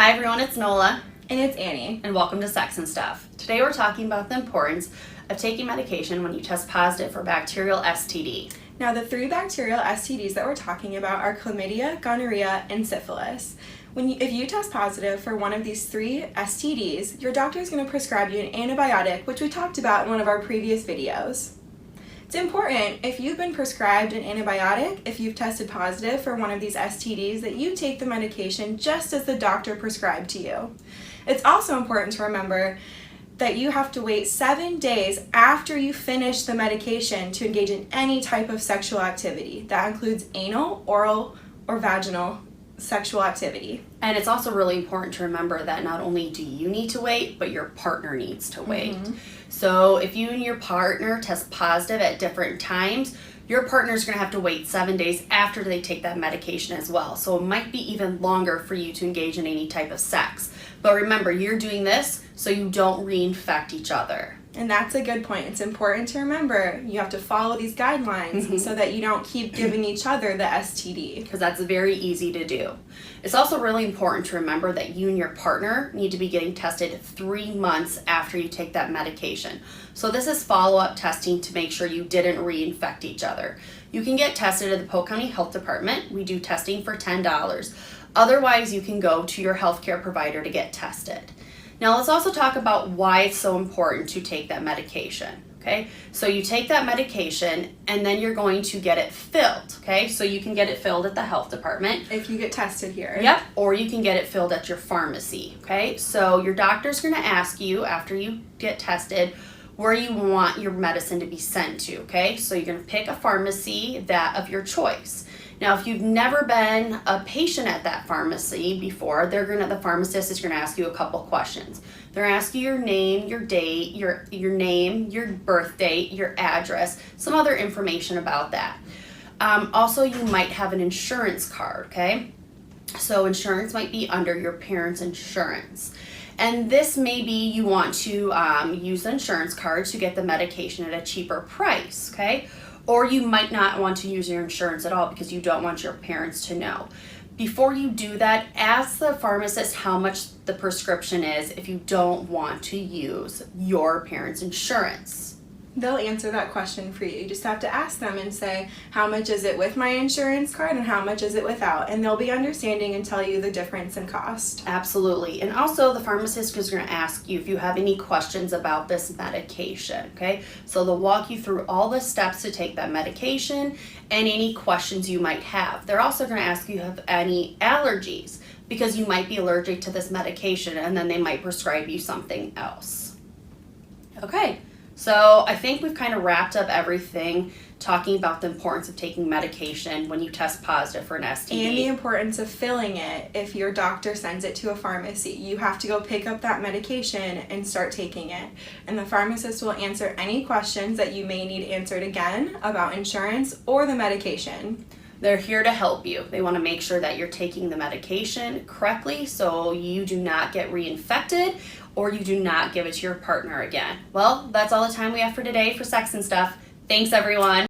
Hi everyone, it's Nola. And it's Annie. And welcome to Sex and Stuff. Today we're talking about the importance of taking medication when you test positive for bacterial STD. Now the 3 bacterial STDs that we're talking about are chlamydia, gonorrhea, and syphilis. If you test positive for one of these 3 STDs, your doctor is going to prescribe you an antibiotic, which we talked about in one of our previous videos. It's important, if you've been prescribed an antibiotic, if you've tested positive for one of these STDs, that you take the medication just as the doctor prescribed to you. It's also important to remember that you have to wait 7 days after you finish the medication to engage in any type of sexual activity. That includes anal, oral, or vaginal sexual activity. And it's also really important to remember that not only do you need to wait, but your partner needs to wait. So if you and your partner test positive at different times, your partner's going to have to wait 7 days after they take that medication as well. So it might be even longer for you to engage in any type of sex. But remember, you're doing this so you don't reinfect each other. And that's a good point. It's important to remember you have to follow these guidelines so that you don't keep giving each other the STD. Because that's very easy to do. It's also really important to remember that you and your partner need to be getting tested 3 months after you take that medication. So this is follow-up testing to make sure you didn't reinfect each other. You can get tested at the Polk County Health Department. We do testing for $10. Otherwise, you can go to your healthcare provider to get tested. Now let's also talk about why it's so important to take that medication, okay? So you take that medication and then you're going to get it filled, okay? So you can get it filled at the health department. If you get tested here. Yep, or you can get it filled at your pharmacy, okay? So your doctor's gonna ask you after you get tested where you want your medicine to be sent to, okay? So you're gonna pick a pharmacy of your choice. Now, if you've never been a patient at that pharmacy before, the pharmacist is going to ask you a couple questions. They're going to ask you your name, your date, your name, your birth date, your address, some other information about that. Also, you might have an insurance card, okay? So insurance might be under your parents' insurance. And this maybe you want to use the insurance card to get the medication at a cheaper price, okay? Or you might not want to use your insurance at all because you don't want your parents to know. Before you do that, ask the pharmacist how much the prescription is if you don't want to use your parents' insurance. They'll answer that question for you. You just have to ask them and say, how much is it with my insurance card and how much is it without? And they'll be understanding and tell you the difference in cost. Absolutely. And also the pharmacist is going to ask you if you have any questions about this medication, okay? So they'll walk you through all the steps to take that medication and any questions you might have. They're also going to ask you if you have any allergies because you might be allergic to this medication and then they might prescribe you something else. Okay. So I think we've kind of wrapped up everything talking about the importance of taking medication when you test positive for an STD. And the importance of filling it if your doctor sends it to a pharmacy. You have to go pick up that medication and start taking it. And the pharmacist will answer any questions that you may need answered again about insurance or the medication. They're here to help you. They want to make sure that you're taking the medication correctly so you do not get reinfected or you do not give it to your partner again. Well, that's all the time we have for today for Sex and Stuff. Thanks, everyone.